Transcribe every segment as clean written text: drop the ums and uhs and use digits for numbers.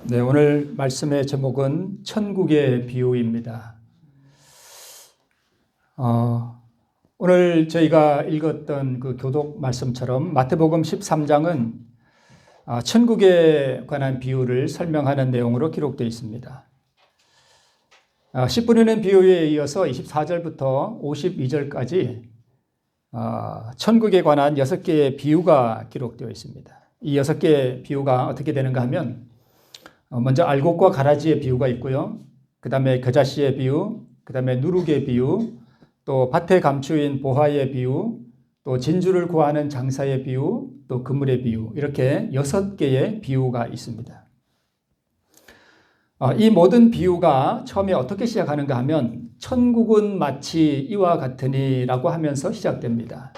네, 오늘 말씀의 제목은 천국의 비유입니다. 오늘 저희가 읽었던 그 교독 말씀처럼 마태복음 13장은 천국에 관한 비유를 설명하는 내용으로 기록되어 있습니다. 씨 뿌리는 비유에 이어서 24절부터 52절까지 천국에 관한 6개의 비유가 기록되어 있습니다. 이 6개의 비유가 어떻게 되는가 하면 먼저 알곡과 가라지의 비유가 있고요. 그 다음에 겨자씨의 비유, 그 다음에 누룩의 비유, 또 밭에 감추인 보화의 비유, 또 진주를 구하는 장사의 비유, 또 그물의 비유, 이렇게 6개의 비유가 있습니다. 이 모든 비유가 처음에 어떻게 시작하는가 하면 천국은 마치 이와 같으니라고 하면서 시작됩니다.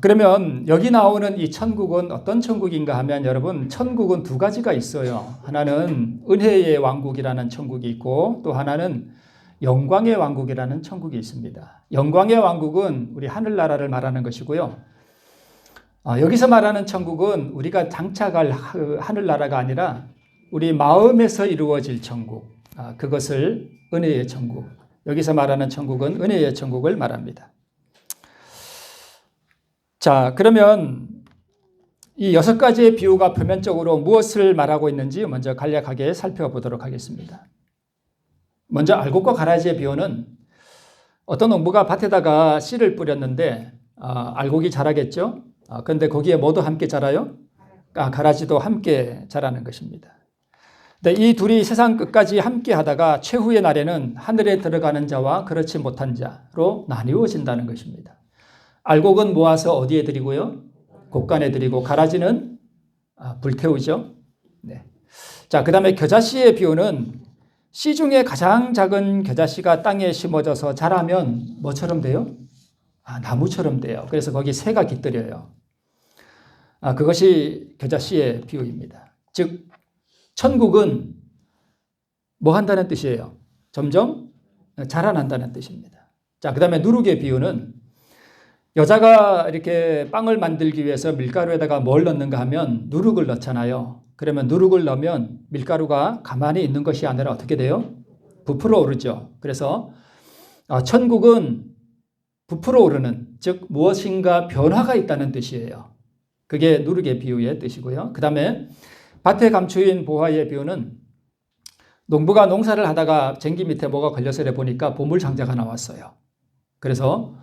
그러면 여기 나오는 이 천국은 어떤 천국인가 하면 여러분, 천국은 두 가지가 있어요. 하나는 은혜의 왕국이라는 천국이 있고 또 하나는 영광의 왕국이라는 천국이 있습니다. 영광의 왕국은 우리 하늘나라를 말하는 것이고요. 여기서 말하는 천국은 우리가 장착할 하늘나라가 아니라 우리 마음에서 이루어질 천국, 그것을 은혜의 천국, 여기서 말하는 천국은 은혜의 천국을 말합니다. 자, 그러면 이 6가지의 비유가 표면적으로 무엇을 말하고 있는지 먼저 간략하게 살펴보도록 하겠습니다. 먼저 알곡과 가라지의 비유는 어떤 농부가 밭에다가 씨를 뿌렸는데 알곡이 자라겠죠. 그런데 거기에 뭐도 함께 자라요? 가라지도 함께 자라는 것입니다. 근데 이 둘이 세상 끝까지 함께 하다가 최후의 날에는 하늘에 들어가는 자와 그렇지 못한 자로 나뉘어진다는 것입니다. 알곡은 모아서 어디에 드리고요? 곡간에 드리고, 가라지는 불태우죠. 네. 자, 그 다음에 겨자씨의 비유는 씨 중에 가장 작은 겨자씨가 땅에 심어져서 자라면 뭐처럼 돼요? 나무처럼 돼요. 그래서 거기 새가 깃들여요. 그것이 겨자씨의 비유입니다. 즉, 천국은 뭐 한다는 뜻이에요? 점점 자라난다는 뜻입니다. 자, 그 다음에 누룩의 비유는 여자가 이렇게 빵을 만들기 위해서 밀가루에다가 뭘 넣는가 하면 누룩을 넣잖아요. 그러면 누룩을 넣으면 밀가루가 가만히 있는 것이 아니라 어떻게 돼요? 부풀어 오르죠. 그래서 천국은 부풀어 오르는, 즉 무엇인가 변화가 있다는 뜻이에요. 그게 누룩의 비유의 뜻이고요. 그 다음에 밭에 감추인 보화의 비유는 농부가 농사를 하다가 쟁기 밑에 뭐가 걸려서 보니까 보물상자가 나왔어요. 그래서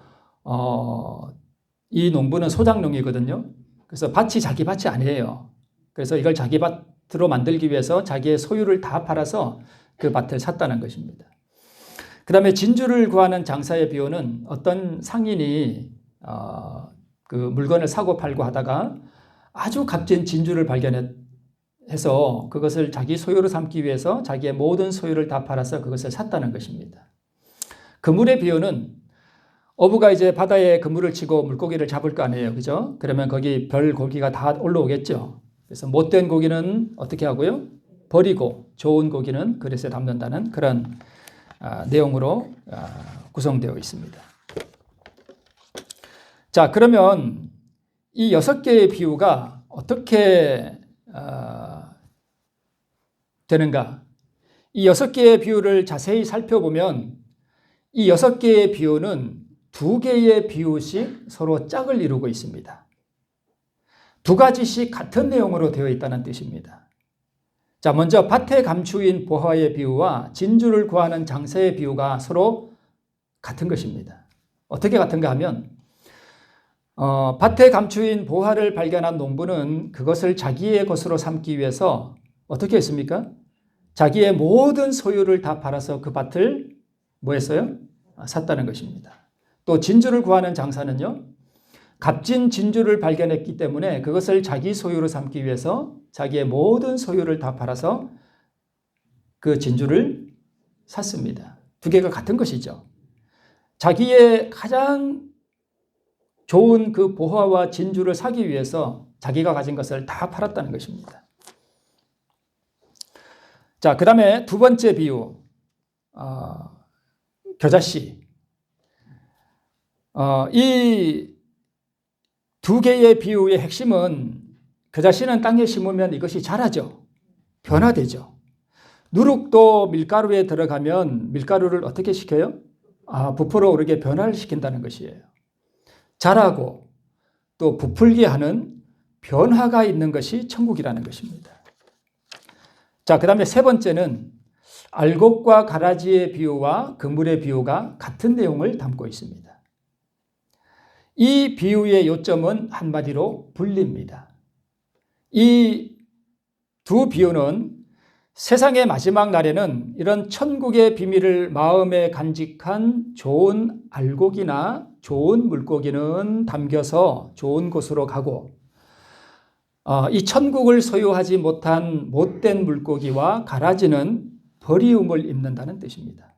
이 농부는 소작농이거든요. 그래서 밭이 자기 밭이 아니에요. 그래서 이걸 자기 밭으로 만들기 위해서 자기의 소유를 다 팔아서 그 밭을 샀다는 것입니다. 그 다음에 진주를 구하는 장사의 비유는 어떤 상인이 그 물건을 사고 팔고 하다가 아주 값진 진주를 발견해서 그것을 자기 소유로 삼기 위해서 자기의 모든 소유를 다 팔아서 그것을 샀다는 것입니다. 그물의 비유는 어부가 이제 바다에 그물을 치고 물고기를 잡을 거 아니에요. 그죠? 그러면 거기 별 고기가 다 올라오겠죠. 그래서 못된 고기는 어떻게 하고요? 버리고 좋은 고기는 그릇에 담는다는 그런 내용으로 구성되어 있습니다. 자, 그러면 이 6개의 비유가 어떻게 되는가? 이 6개의 비유를 자세히 살펴보면 이 6개의 비유는 2개의 비유씩 서로 짝을 이루고 있습니다. 2가지씩 같은 내용으로 되어 있다는 뜻입니다. 자, 먼저 밭에 감추인 보화의 비유와 진주를 구하는 장사의 비유가 서로 같은 것입니다. 어떻게 같은가 하면 밭에 감추인 보화를 발견한 농부는 그것을 자기의 것으로 삼기 위해서 어떻게 했습니까? 자기의 모든 소유를 다 팔아서 그 밭을 뭐 했어요? 샀다는 것입니다. 또 진주를 구하는 장사는요, 값진 진주를 발견했기 때문에 그것을 자기 소유로 삼기 위해서 자기의 모든 소유를 다 팔아서 그 진주를 샀습니다. 2개가 같은 것이죠. 자기의 가장 좋은 그 보화와 진주를 사기 위해서 자기가 가진 것을 다 팔았다는 것입니다. 자, 그 다음에 2번째 비유, 겨자씨. 이 2개의 비유의 핵심은 겨자씨는 땅에 심으면 이것이 자라죠. 변화되죠. 누룩도 밀가루에 들어가면 밀가루를 어떻게 시켜요? 부풀어 오르게 변화를 시킨다는 것이에요. 자라고 또 부풀게 하는 변화가 있는 것이 천국이라는 것입니다. 자, 그 다음에 세 번째는 알곡과 가라지의 비유와 그물의 비유가 같은 내용을 담고 있습니다. 이 비유의 요점은 한마디로 분리입니다. 이 두 비유는 세상의 마지막 날에는 이런 천국의 비밀을 마음에 간직한 좋은 알곡이나 좋은 물고기는 담겨서 좋은 곳으로 가고, 이 천국을 소유하지 못한 못된 물고기와 가라지는 버리움을 입는다는 뜻입니다.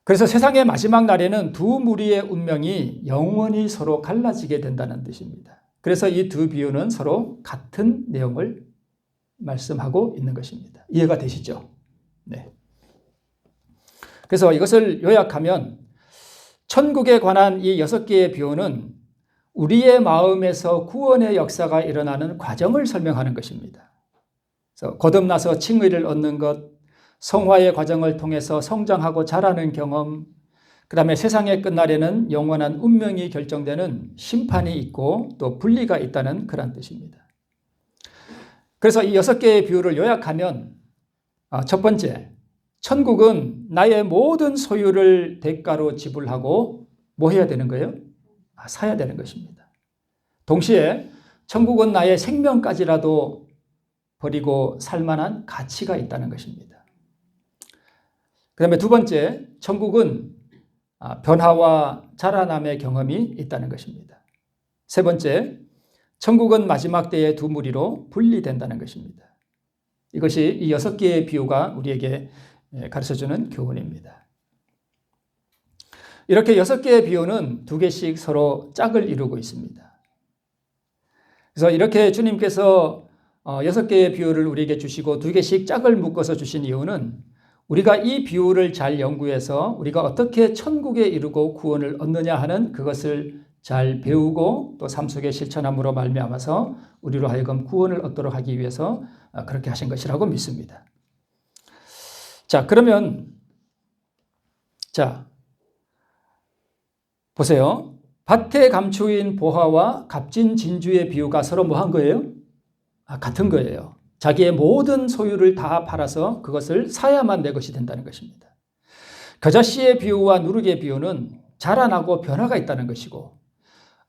그래서 세상의 마지막 날에는 두 무리의 운명이 영원히 서로 갈라지게 된다는 뜻입니다. 그래서 이 두 비유는 서로 같은 내용을 말씀하고 있는 것입니다. 이해가 되시죠? 네. 그래서 이것을 요약하면 천국에 관한 이 6개의 비유는 우리의 마음에서 구원의 역사가 일어나는 과정을 설명하는 것입니다. 그래서 거듭나서 칭의를 얻는 것, 성화의 과정을 통해서 성장하고 자라는 경험, 그 다음에 세상의 끝날에는 영원한 운명이 결정되는 심판이 있고 또 분리가 있다는 그런 뜻입니다. 그래서 이 6개의 비유를 요약하면 첫 번째, 천국은 나의 모든 소유를 대가로 지불하고 뭐 해야 되는 거예요? 사야 되는 것입니다. 동시에 천국은 나의 생명까지라도 버리고 살 만한 가치가 있다는 것입니다. 그 다음에 두 번째, 천국은 변화와 자라남의 경험이 있다는 것입니다. 세 번째, 천국은 마지막 때의 두 무리로 분리된다는 것입니다. 이것이 이 6개의 비유가 우리에게 가르쳐주는 교훈입니다. 이렇게 6개의 비유는 2개씩 서로 짝을 이루고 있습니다. 그래서 이렇게 주님께서 6개의 비유를 우리에게 주시고 2개씩 짝을 묶어서 주신 이유는 우리가 이 비유를 잘 연구해서 우리가 어떻게 천국에 이르고 구원을 얻느냐 하는 그것을 잘 배우고 또 삶 속에 실천함으로 말미암아서 우리로 하여금 구원을 얻도록 하기 위해서 그렇게 하신 것이라고 믿습니다. 자, 그러면 보세요. 밭에 감추인 보화와 값진 진주의 비유가 서로 뭐 한 거예요? 같은 거예요. 자기의 모든 소유를 다 팔아서 그것을 사야만 내 것이 된다는 것입니다. 겨자씨의 비유와 누룩의 비유는 자라나고 변화가 있다는 것이고,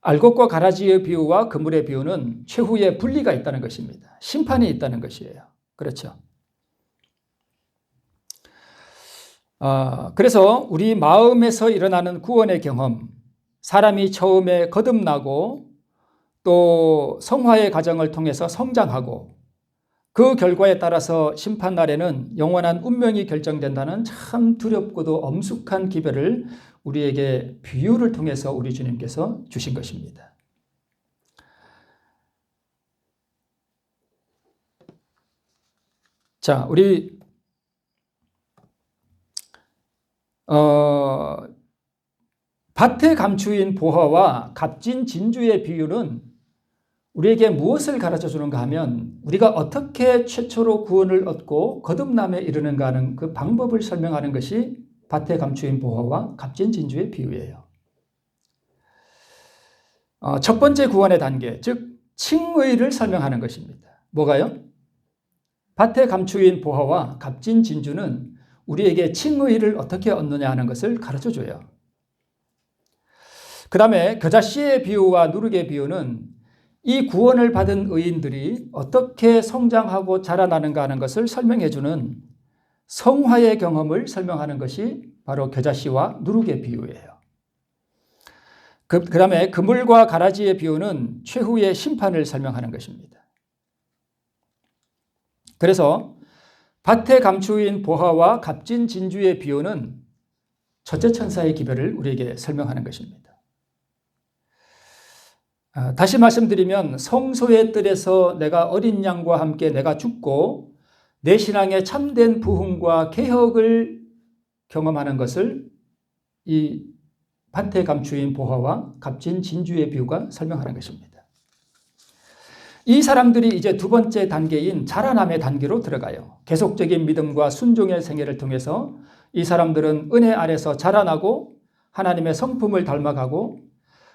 알곡과 가라지의 비유와 그물의 비유는 최후의 분리가 있다는 것입니다. 심판이 있다는 것이에요. 그렇죠? 그래서 우리 마음에서 일어나는 구원의 경험, 사람이 처음에 거듭나고 또 성화의 과정을 통해서 성장하고 그 결과에 따라서 심판날에는 영원한 운명이 결정된다는 참 두렵고도 엄숙한 기별을 우리에게 비유를 통해서 우리 주님께서 주신 것입니다. 자, 우리 밭에 감추인 보화와 값진 진주의 비유는 우리에게 무엇을 가르쳐 주는가 하면 우리가 어떻게 최초로 구원을 얻고 거듭남에 이르는가 하는 그 방법을 설명하는 것이 밭에 감추인 보화와 값진 진주의 비유예요. 첫 번째 구원의 단계, 즉 칭의를 설명하는 것입니다. 뭐가요? 밭에 감추인 보화와 값진 진주는 우리에게 칭의를 어떻게 얻느냐 하는 것을 가르쳐 줘요. 그 다음에 겨자씨의 비유와 누룩의 비유는 이 구원을 받은 의인들이 어떻게 성장하고 자라나는가 하는 것을 설명해 주는 성화의 경험을 설명하는 것이 바로 겨자씨와 누룩의 비유예요. 그 다음에 그물과 가라지의 비유는 최후의 심판을 설명하는 것입니다. 그래서 밭에 감추인 보화와 값진 진주의 비유는 첫째 천사의 기별을 우리에게 설명하는 것입니다. 다시 말씀드리면 성소의 뜰에서 내가 어린 양과 함께 내가 죽고 내 신앙의 참된 부흥과 개혁을 경험하는 것을 이 밭에 감추인 보화와 값진 진주의 비유가 설명하는 것입니다. 이 사람들이 이제 두 번째 단계인 자라남의 단계로 들어가요. 계속적인 믿음과 순종의 생애를 통해서 이 사람들은 은혜 아래서 자라나고 하나님의 성품을 닮아가고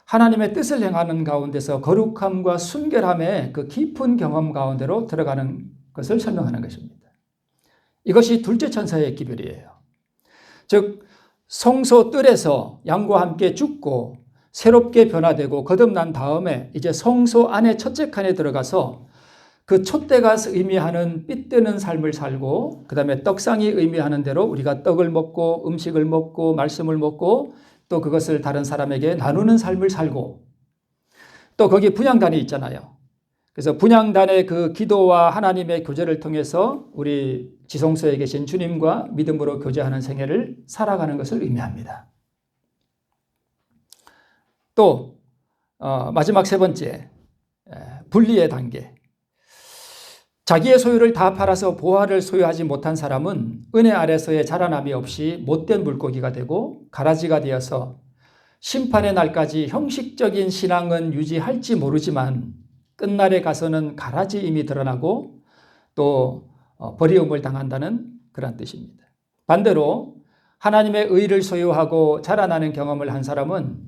하나님의 뜻을 행하는 가운데서 거룩함과 순결함의 그 깊은 경험 가운데로 들어가는 것을 설명하는 것입니다. 이것이 둘째 천사의 기별이에요. 즉 성소 뜰에서 양과 함께 죽고 새롭게 변화되고 거듭난 다음에 이제 성소 안에 첫째 칸에 들어가서 그 촛대가 의미하는 빛드는 삶을 살고 그 다음에 떡상이 의미하는 대로 우리가 떡을 먹고 음식을 먹고 말씀을 먹고 또 그것을 다른 사람에게 나누는 삶을 살고 또 거기 분향단이 있잖아요. 그래서 분향단의 그 기도와 하나님의 교제를 통해서 우리 지성소에 계신 주님과 믿음으로 교제하는 생애를 살아가는 것을 의미합니다. 또 마지막 세 번째 분리의 단계. 자기의 소유를 다 팔아서 보화를 소유하지 못한 사람은 은혜 아래서의 자라남이 없이 못된 물고기가 되고 가라지가 되어서 심판의 날까지 형식적인 신앙은 유지할지 모르지만 끝날에 가서는 가라지임이 드러나고 또 버리움을 당한다는 그런 뜻입니다. 반대로 하나님의 의를 소유하고 자라나는 경험을 한 사람은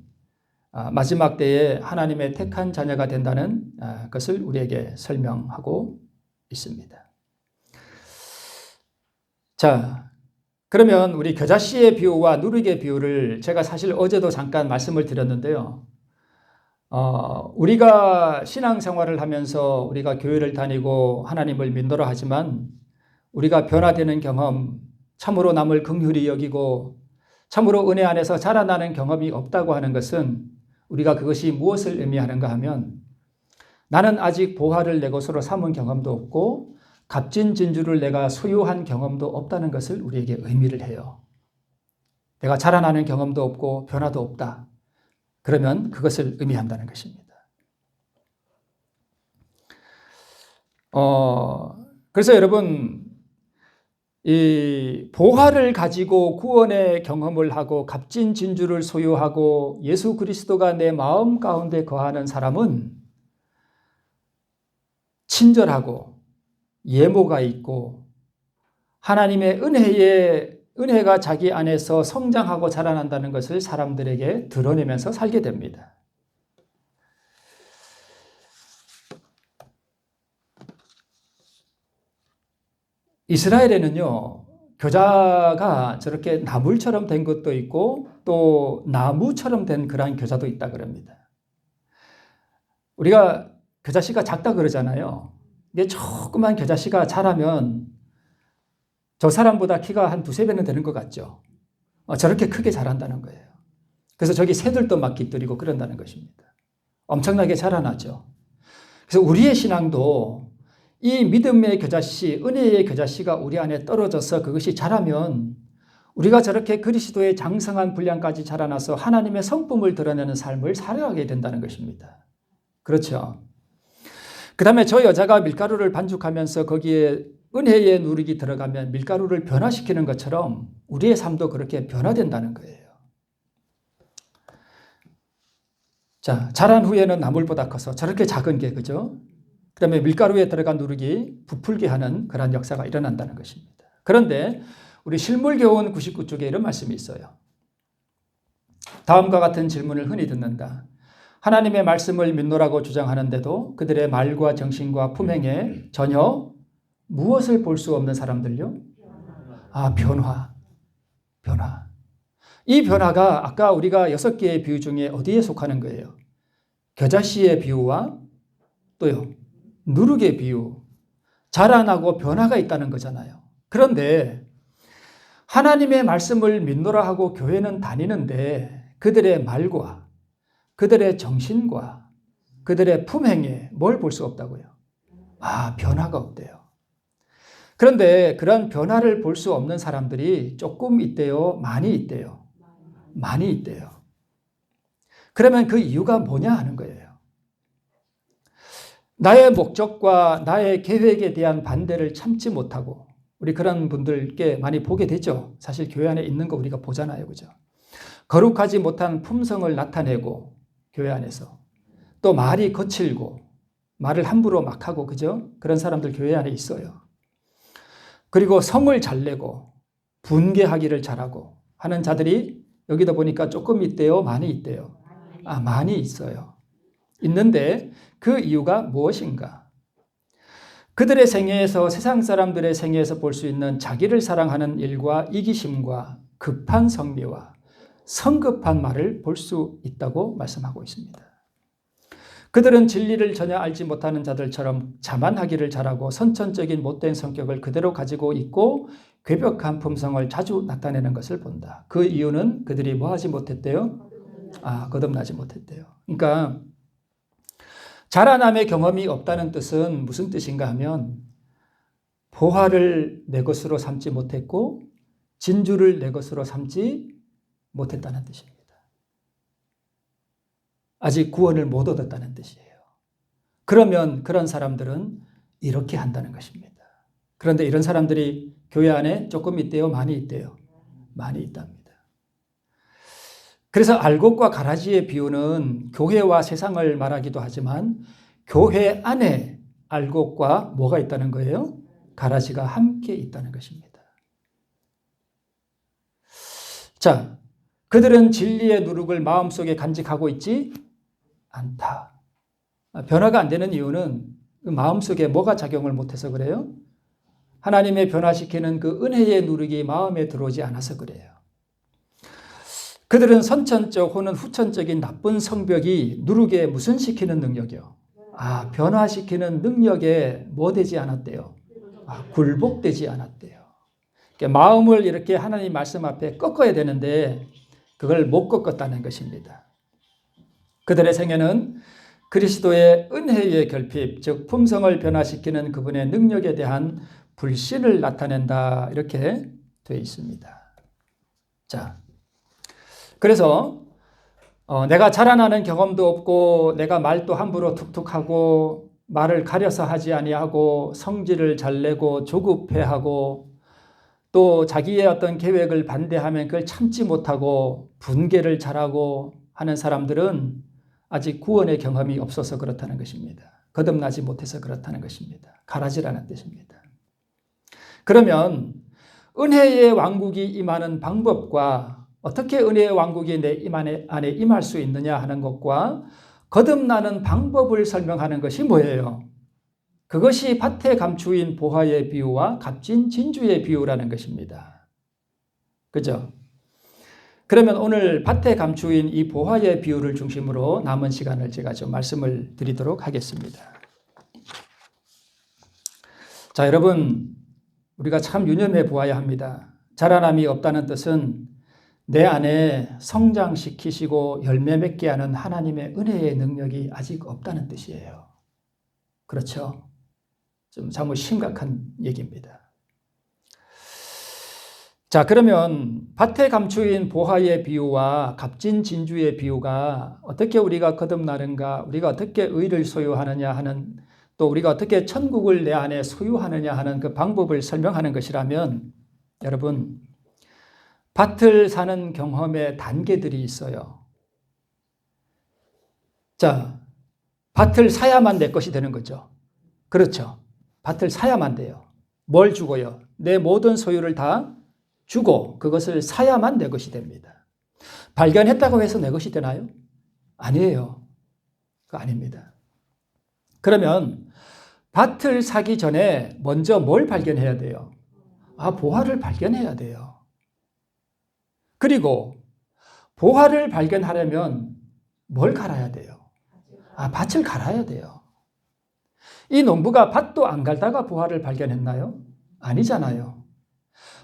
마지막 때에 하나님의 택한 자녀가 된다는 것을 우리에게 설명하고 있습니다. 자, 그러면 우리 겨자씨의 비유와 누룩의 비유를 제가 사실 어제도 잠깐 말씀을 드렸는데요. 우리가 신앙생활을 하면서 우리가 교회를 다니고 하나님을 믿노라 하지만 우리가 변화되는 경험, 참으로 남을 긍휼히 여기고 참으로 은혜 안에서 자라나는 경험이 없다고 하는 것은 우리가 그것이 무엇을 의미하는가 하면 나는 아직 보화를 내 것으로 삼은 경험도 없고 값진 진주를 내가 소유한 경험도 없다는 것을 우리에게 의미를 해요. 내가 자라나는 경험도 없고 변화도 없다. 그러면 그것을 의미한다는 것입니다. 그래서 여러분, 이 보화를 가지고 구원의 경험을 하고 값진 진주를 소유하고 예수 그리스도가 내 마음 가운데 거하는 사람은 친절하고 예모가 있고 하나님의 은혜가 자기 안에서 성장하고 자라난다는 것을 사람들에게 드러내면서 살게 됩니다. 이스라엘에는요, 겨자가 저렇게 나물처럼 된 것도 있고 또 나무처럼 된 그러한 겨자도 있다 그럽니다. 우리가 겨자씨가 작다 그러잖아요. 이게 조그만 겨자씨가 자라면 저 사람보다 키가 한 두세 배는 되는 것 같죠. 저렇게 크게 자란다는 거예요. 그래서 저기 새들도 막 깃들이고 그런다는 것입니다. 엄청나게 자라나죠. 그래서 우리의 신앙도 이 믿음의 겨자씨, 은혜의 겨자씨가 우리 안에 떨어져서 그것이 자라면 우리가 저렇게 그리스도의 장성한 분량까지 자라나서 하나님의 성품을 드러내는 삶을 살아가게 된다는 것입니다. 그렇죠. 그 다음에 저 여자가 밀가루를 반죽하면서 거기에 은혜의 누룩이 들어가면 밀가루를 변화시키는 것처럼 우리의 삶도 그렇게 변화된다는 거예요. 자, 자란 후에는 나물보다 커서 저렇게 작은 게, 그죠? 그 다음에 밀가루에 들어간 누룩이 부풀게 하는 그런 역사가 일어난다는 것입니다. 그런데 우리 실물교훈 99쪽에 이런 말씀이 있어요. 다음과 같은 질문을 흔히 듣는다. 하나님의 말씀을 믿노라고 주장하는데도 그들의 말과 정신과 품행에 전혀 무엇을 볼 수 없는 사람들요? 변화. 이 변화가 아까 우리가 6개의 비유 중에 어디에 속하는 거예요? 겨자씨의 비유와 또요, 누룩의 비유. 자라나고 변화가 있다는 거잖아요. 그런데 하나님의 말씀을 믿노라 하고 교회는 다니는데 그들의 말과 그들의 정신과 그들의 품행에 뭘 볼 수 없다고요? 변화가 없대요. 그런데 그런 변화를 볼 수 없는 사람들이 조금 있대요? 많이 있대요? 많이 있대요. 그러면 그 이유가 뭐냐 하는 거예요. 나의 목적과 나의 계획에 대한 반대를 참지 못하고 우리 그런 분들께 많이 보게 되죠. 사실 교회 안에 있는 거 우리가 보잖아요. 그죠? 거룩하지 못한 품성을 나타내고 교회 안에서 또 말이 거칠고 말을 함부로 막 하고, 그죠? 그런 사람들 교회 안에 있어요. 그리고 성을 잘 내고 분개하기를 잘하고 하는 자들이 여기다 보니까 조금 있대요? 많이 있대요? 많이 있어요. 있는데 그 이유가 무엇인가? 그들의 생애에서, 세상 사람들의 생애에서 볼 수 있는 자기를 사랑하는 일과 이기심과 급한 성미와 성급한 말을 볼 수 있다고 말씀하고 있습니다. 그들은 진리를 전혀 알지 못하는 자들처럼 자만하기를 잘하고 선천적인 못된 성격을 그대로 가지고 있고 괴벽한 품성을 자주 나타내는 것을 본다. 그 이유는 그들이 뭐 하지 못했대요? 거듭나지 못했대요. 그러니까 자라남의 경험이 없다는 뜻은 무슨 뜻인가 하면 보화를 내 것으로 삼지 못했고 진주를 내 것으로 삼지 못했다는 뜻입니다. 아직 구원을 못 얻었다는 뜻이에요. 그러면 그런 사람들은 이렇게 한다는 것입니다. 그런데 이런 사람들이 교회 안에 조금 있대요? 많이 있대요? 많이 있답니다. 그래서 알곡과 가라지의 비유는 교회와 세상을 말하기도 하지만 교회 안에 알곡과 뭐가 있다는 거예요? 가라지가 함께 있다는 것입니다. 자, 그들은 진리의 누룩을 마음속에 간직하고 있지 않다. 변화가 안 되는 이유는 그 마음속에 뭐가 작용을 못해서 그래요? 하나님의 변화시키는 그 은혜의 누룩이 마음에 들어오지 않아서 그래요. 그들은 선천적 혹은 후천적인 나쁜 성벽이 누룩에 무슨 시키는 능력이요? 변화시키는 능력에 뭐 되지 않았대요? 굴복되지 않았대요. 그러니까 마음을 이렇게 하나님 말씀 앞에 꺾어야 되는데 그걸 못 꺾었다는 것입니다. 그들의 생애는 그리스도의 은혜의 결핍, 즉 품성을 변화시키는 그분의 능력에 대한 불신을 나타낸다, 이렇게 되어 있습니다. 자, 그래서 내가 자라나는 경험도 없고 내가 말도 함부로 툭툭하고 말을 가려서 하지 아니하고 성질을 잘 내고 조급해하고 또 자기의 어떤 계획을 반대하면 그걸 참지 못하고 분개를 잘하고 하는 사람들은 아직 구원의 경험이 없어서 그렇다는 것입니다. 거듭나지 못해서 그렇다는 것입니다. 가라지라는 뜻입니다. 그러면 은혜의 왕국이 임하는 방법과 어떻게 은혜의 왕국이 내 안에 임할 수 있느냐 하는 것과 거듭나는 방법을 설명하는 것이 뭐예요? 그것이 밭에 감추인 보화의 비유와 값진 진주의 비유라는 것입니다. 그죠? 그러면 오늘 밭에 감추인 이 보화의 비유를 중심으로 남은 시간을 제가 좀 말씀을 드리도록 하겠습니다. 자, 여러분, 우리가 참 유념해 보아야 합니다. 자라남이 없다는 뜻은 내 안에 성장시키시고 열매 맺게 하는 하나님의 은혜의 능력이 아직 없다는 뜻이에요. 그렇죠? 좀 사뭇 심각한 얘기입니다. 자, 그러면 밭에 감추인 보화의 비유와 값진 진주의 비유가 어떻게 우리가 거듭나는가, 우리가 어떻게 의를 소유하느냐 하는, 또 우리가 어떻게 천국을 내 안에 소유하느냐 하는 그 방법을 설명하는 것이라면, 여러분, 밭을 사는 경험의 단계들이 있어요. 자, 밭을 사야만 내 것이 되는 거죠. 그렇죠. 밭을 사야만 돼요. 뭘 주고요? 내 모든 소유를 다 주고 그것을 사야만 내 것이 됩니다. 발견했다고 해서 내 것이 되나요? 아니에요. 그거 아닙니다. 그러면 밭을 사기 전에 먼저 뭘 발견해야 돼요? 보화를 발견해야 돼요. 그리고 보화를 발견하려면 뭘 갈아야 돼요? 밭을 갈아야 돼요. 이 농부가 밭도 안 갈다가 보화를 발견했나요? 아니잖아요.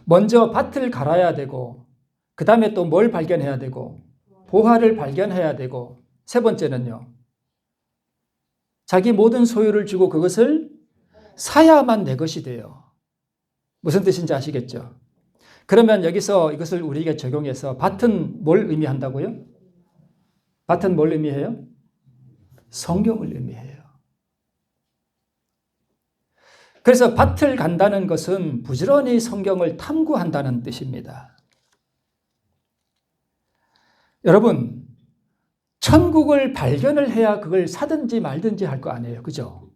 먼저 밭을 갈아야 되고 그 다음에 또 뭘 발견해야 되고 보화를 발견해야 되고 세 번째는요. 자기 모든 소유를 주고 그것을 사야만 내 것이 돼요. 무슨 뜻인지 아시겠죠? 그러면 여기서 이것을 우리에게 적용해서 밭은 뭘 의미한다고요? 밭은 뭘 의미해요? 성경을 의미해요. 그래서 밭을 간다는 것은 부지런히 성경을 탐구한다는 뜻입니다. 여러분, 천국을 발견을 해야 그걸 사든지 말든지 할 거 아니에요. 그죠?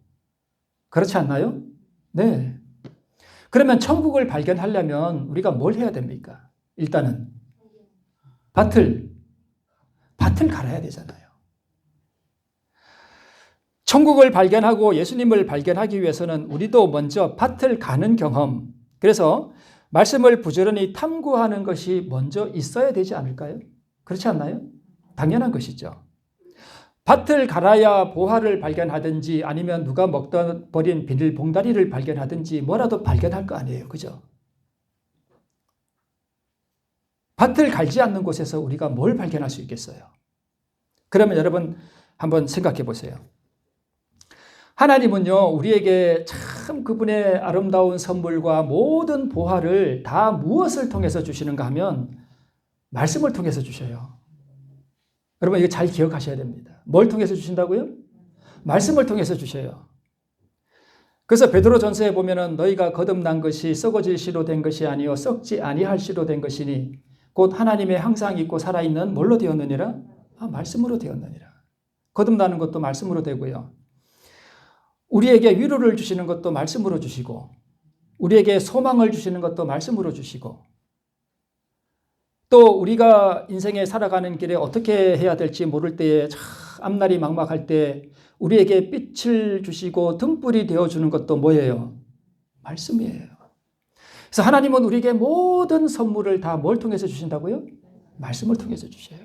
그렇지 않나요? 네. 그러면 천국을 발견하려면 우리가 뭘 해야 됩니까? 일단은 밭을 갈아야 되잖아요. 천국을 발견하고 예수님을 발견하기 위해서는 우리도 먼저 밭을 가는 경험, 그래서 말씀을 부지런히 탐구하는 것이 먼저 있어야 되지 않을까요? 그렇지 않나요? 당연한 것이죠. 밭을 갈아야 보화를 발견하든지 아니면 누가 먹다 버린 비닐 봉다리를 발견하든지 뭐라도 발견할 거 아니에요. 그죠? 밭을 갈지 않는 곳에서 우리가 뭘 발견할 수 있겠어요? 그러면 여러분 한번 생각해 보세요. 하나님은요, 우리에게 참 그분의 아름다운 선물과 모든 보화를 다 무엇을 통해서 주시는가 하면 말씀을 통해서 주셔요. 여러분 이거 잘 기억하셔야 됩니다. 뭘 통해서 주신다고요? 말씀을 통해서 주셔요. 그래서 베드로전서에 보면은 너희가 거듭난 것이 썩어질 씨로 된 것이 아니요 썩지 아니할 씨로 된 것이니 곧 하나님의 항상 있고 살아있는 뭘로 되었느니라? 말씀으로 되었느니라. 거듭나는 것도 말씀으로 되고요. 우리에게 위로를 주시는 것도 말씀으로 주시고 우리에게 소망을 주시는 것도 말씀으로 주시고 또 우리가 인생에 살아가는 길에 어떻게 해야 될지 모를 때에 앞날이 막막할 때 우리에게 빛을 주시고 등불이 되어주는 것도 뭐예요? 말씀이에요. 그래서 하나님은 우리에게 모든 선물을 다 뭘 통해서 주신다고요? 말씀을 통해서 주셔요.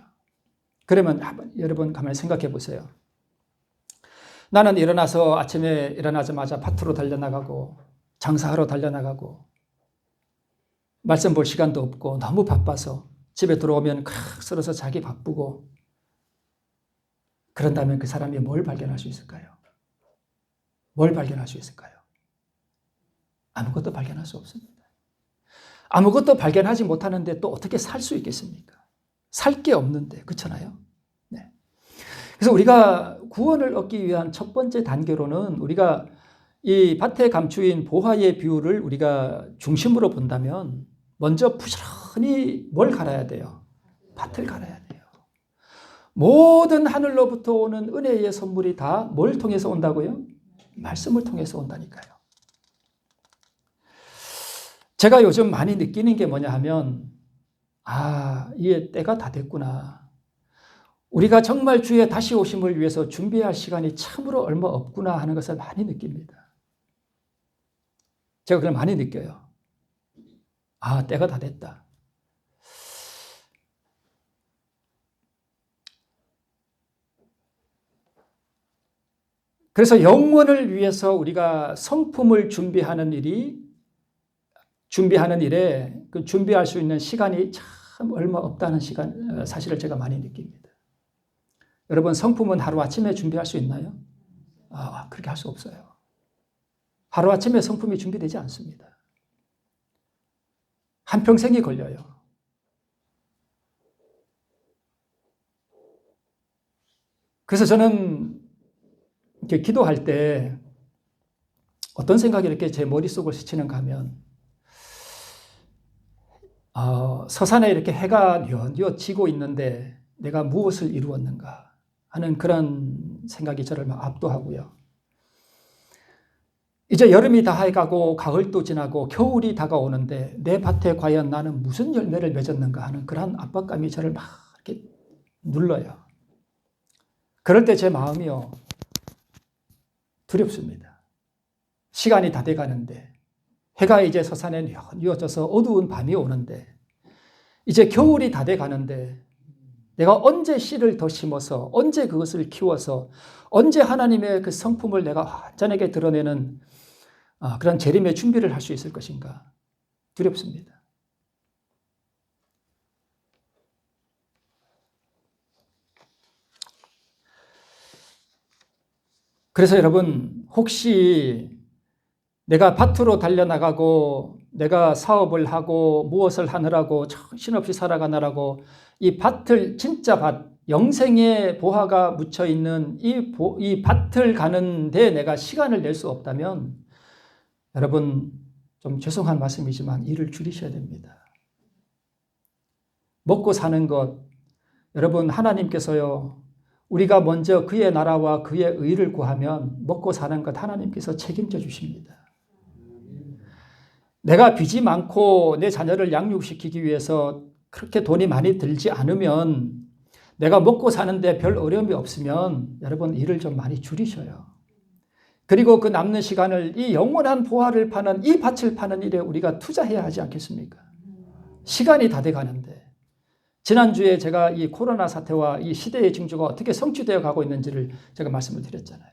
그러면 여러분 가만히 생각해 보세요. 나는 일어나서 아침에 일어나자마자 밭으로 달려나가고 장사하러 달려나가고 말씀 볼 시간도 없고 너무 바빠서 집에 들어오면 칵 쓸어서 자기 바쁘고 그런다면 그 사람이 뭘 발견할 수 있을까요? 뭘 발견할 수 있을까요? 아무것도 발견할 수 없습니다. 아무것도 발견하지 못하는데 또 어떻게 살 수 있겠습니까? 살 게 없는데 그렇잖아요. 네. 그래서 우리가 구원을 얻기 위한 첫 번째 단계로는 우리가 이 밭에 감추인 보화의 비유를 우리가 중심으로 본다면 먼저 부지런히 뭘 갈아야 돼요? 밭을 갈아야 돼요. 모든 하늘로부터 오는 은혜의 선물이 다 뭘 통해서 온다고요? 말씀을 통해서 온다니까요. 제가 요즘 많이 느끼는 게 뭐냐 하면 이게 때가 다 됐구나. 우리가 정말 주의 다시 오심을 위해서 준비할 시간이 참으로 얼마 없구나 하는 것을 많이 느낍니다. 제가 그걸 많이 느껴요. 때가 다 됐다. 그래서 영원을 위해서 우리가 성품을 준비하는 일에 그 준비할 수 있는 시간이 참 얼마 없다는 사실을 제가 많이 느낍니다. 여러분 성품은 하루아침에 준비할 수 있나요? 그렇게 할 수 없어요. 하루아침에 성품이 준비되지 않습니다. 한평생이 걸려요. 그래서 저는 이렇게 기도할 때 어떤 생각이 이렇게 제 머릿속을 스치는가 하면 서산에 이렇게 해가 뉘어 지고 있는데 내가 무엇을 이루었는가 하는 그런 생각이 저를 막 압도하고요. 이제 여름이 다해가고 가을도 지나고 겨울이 다가오는데 내 밭에 과연 나는 무슨 열매를 맺었는가 하는 그런 압박감이 저를 막 이렇게 눌러요. 그럴 때 제 마음이요 두렵습니다. 시간이 다 돼가는데 해가 이제 서산에 뉘어져서 어두운 밤이 오는데 이제 겨울이 다 돼가는데 내가 언제 씨를 더 심어서 언제 그것을 키워서 언제 하나님의 그 성품을 내가 완전하게 드러내는 그런 재림의 준비를 할 수 있을 것인가 두렵습니다. 그래서 여러분 혹시 내가 밭으로 달려나가고 내가 사업을 하고 무엇을 하느라고 정신없이 살아가느라고 이 밭을 진짜 밭 영생의 보화가 묻혀있는 이 밭을 가는데 내가 시간을 낼 수 없다면 여러분 좀 죄송한 말씀이지만 일을 줄이셔야 됩니다. 먹고 사는 것 여러분 하나님께서요 우리가 먼저 그의 나라와 그의 의를 구하면 먹고 사는 것 하나님께서 책임져 주십니다. 내가 빚이 많고 내 자녀를 양육시키기 위해서 그렇게 돈이 많이 들지 않으면, 내가 먹고 사는데 별 어려움이 없으면 여러분 일을 좀 많이 줄이셔요. 그리고 그 남는 시간을 이 영원한 보화를 파는, 이 밭을 파는 일에 우리가 투자해야 하지 않겠습니까? 시간이 다 돼가는데. 지난주에 제가 이 코로나 사태와 이 시대의 징조가 어떻게 성취되어 가고 있는지를 제가 말씀을 드렸잖아요.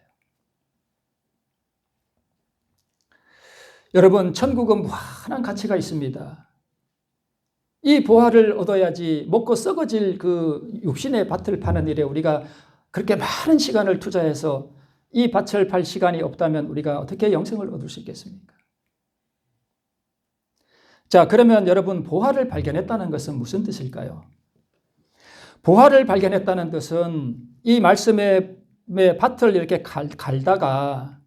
여러분, 천국은 무한한 가치가 있습니다. 이 보화를 얻어야지 먹고 썩어질 그 육신의 밭을 파는 일에 우리가 그렇게 많은 시간을 투자해서 이 밭을 팔 시간이 없다면 우리가 어떻게 영생을 얻을 수 있겠습니까? 자, 그러면 여러분, 보화를 발견했다는 것은 무슨 뜻일까요? 보화를 발견했다는 뜻은 이 말씀의 밭을 이렇게 갈다가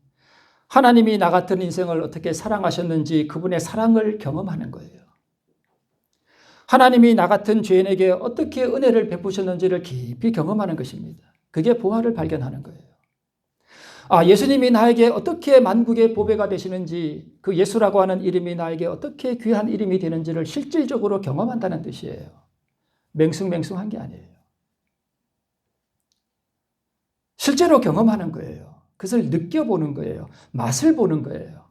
하나님이 나 같은 인생을 어떻게 사랑하셨는지 그분의 사랑을 경험하는 거예요. 하나님이 나 같은 죄인에게 어떻게 은혜를 베푸셨는지를 깊이 경험하는 것입니다. 그게 보화를 발견하는 거예요. 예수님이 나에게 어떻게 만국의 보배가 되시는지, 그 예수라고 하는 이름이 나에게 어떻게 귀한 이름이 되는지를 실질적으로 경험한다는 뜻이에요. 맹숭맹숭한 게 아니에요. 실제로 경험하는 거예요. 그것을 느껴보는 거예요. 맛을 보는 거예요.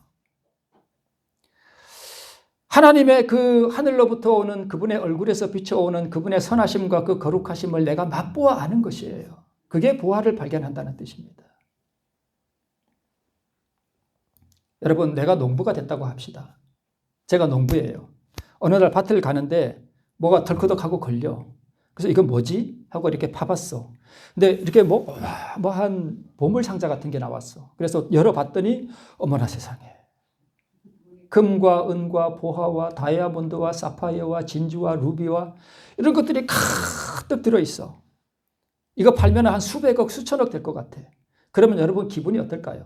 하나님의 그 하늘로부터 오는 그분의 얼굴에서 비춰오는 그분의 선하심과 그 거룩하심을 내가 맛보아 아는 것이에요. 그게 보화를 발견한다는 뜻입니다. 여러분, 내가 농부가 됐다고 합시다. 제가 농부예요. 어느 날 밭을 가는데 뭐가 덜커덕하고 걸려. 그래서 이건 뭐지? 하고 이렇게 파봤어. 근데 이렇게 한 보물상자 같은 게 나왔어. 그래서 열어봤더니 어머나 세상에. 금과 은과 보화와 다이아몬드와 사파이어와 진주와 루비와 이런 것들이 가득 들어있어. 이거 팔면 한 수백억, 수천억 될 것 같아. 그러면 여러분 기분이 어떨까요?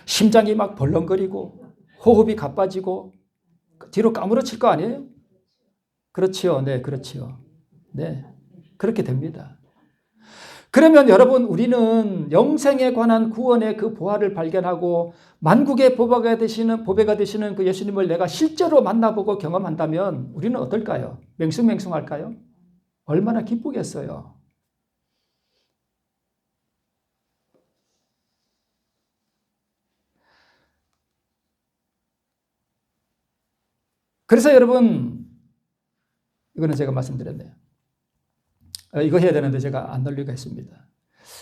심장이 막 벌렁거리고 호흡이 가빠지고 뒤로 까무러칠 거 아니에요? 그렇지요. 네, 그렇지요. 네, 그렇게 됩니다. 그러면 여러분, 우리는 영생에 관한 구원의 그 보화를 발견하고 만국의 보배가 되시는 그 예수님을 내가 실제로 만나보고 경험한다면 우리는 어떨까요? 맹숭맹숭할까요? 얼마나 기쁘겠어요. 그래서 여러분, 이거는 제가 말씀드렸네요. 이거 해야 되는데 제가 안 놀리고 했습니다.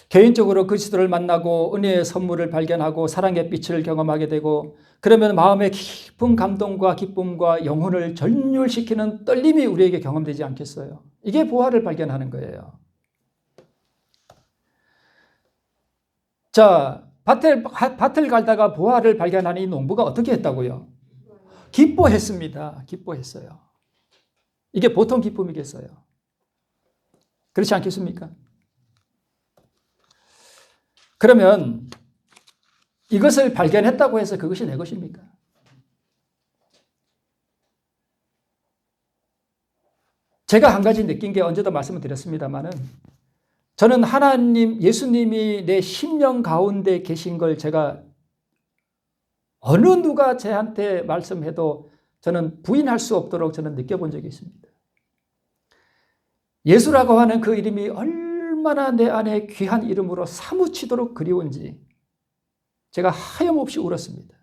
개인적으로 그리스도를 만나고 은혜의 선물을 발견하고 사랑의 빛을 경험하게 되고, 그러면 마음의 깊은 감동과 기쁨과 영혼을 전율시키는 떨림이 우리에게 경험되지 않겠어요? 이게 보화를 발견하는 거예요. 자, 밭을 갈다가 보화를 발견한 이 농부가 어떻게 했다고요? 기뻐했습니다. 기뻐했어요. 이게 보통 기쁨이겠어요? 그렇지 않겠습니까? 그러면 이것을 발견했다고 해서 그것이 내 것입니까? 제가 한 가지 느낀 게 언제도 말씀을 드렸습니다만은, 저는 하나님, 예수님이 내 심령 가운데 계신 걸 제가 어느 누가 저한테 말씀해도 저는 부인할 수 없도록 저는 느껴본 적이 있습니다. 예수라고 하는 그 이름이 얼마나 내 안에 귀한 이름으로 사무치도록 그리운지 제가 하염없이 울었습니다.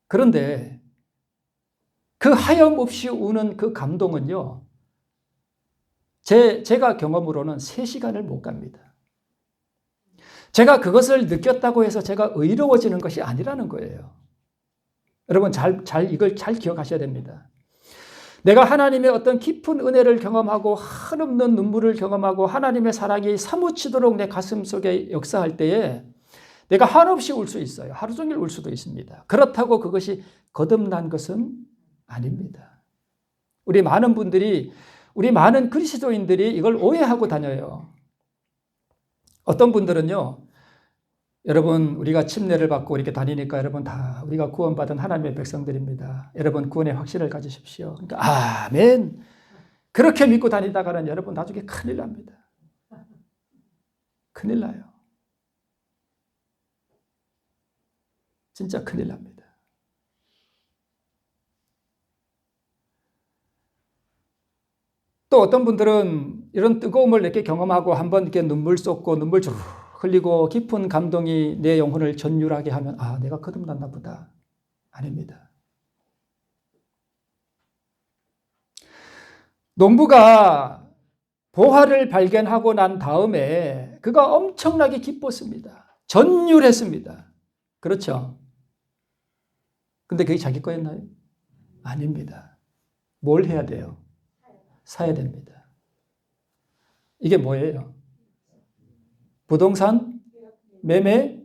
그런데 그 하염없이 우는 그 감동은요, 제가 경험으로는 3시간을 못 갑니다. 제가 그것을 느꼈다고 해서 제가 의로워지는 것이 아니라는 거예요. 여러분, 이걸 잘 기억하셔야 됩니다. 내가 하나님의 어떤 깊은 은혜를 경험하고 한없는 눈물을 경험하고 하나님의 사랑이 사무치도록 내 가슴 속에 역사할 때에 내가 한없이 울 수 있어요. 하루 종일 울 수도 있습니다. 그렇다고 그것이 거듭난 것은 아닙니다. 우리 많은 그리스도인들이 이걸 오해하고 다녀요. 어떤 분들은요, 여러분, 우리가 침례를 받고 이렇게 다니니까 여러분 다 우리가 구원받은 하나님의 백성들입니다. 여러분 구원의 확신을 가지십시오. 그러니까 아멘. 그렇게 믿고 다니다가는 여러분 나중에 큰일 납니다. 큰일 나요. 진짜 큰일 납니다. 또 어떤 분들은 이런 뜨거움을 이렇게 경험하고 한번 이렇게 눈물 쏟고 눈물 주르륵 흘리고 깊은 감동이 내 영혼을 전율하게 하면 아, 내가 거듭났나 보다. 아닙니다. 농부가 보화를 발견하고 난 다음에 그가 엄청나게 기뻤습니다. 전율했습니다. 그렇죠? 근데 그게 자기 거였나요? 아닙니다. 뭘 해야 돼요? 사야 됩니다. 이게 뭐예요? 부동산 매매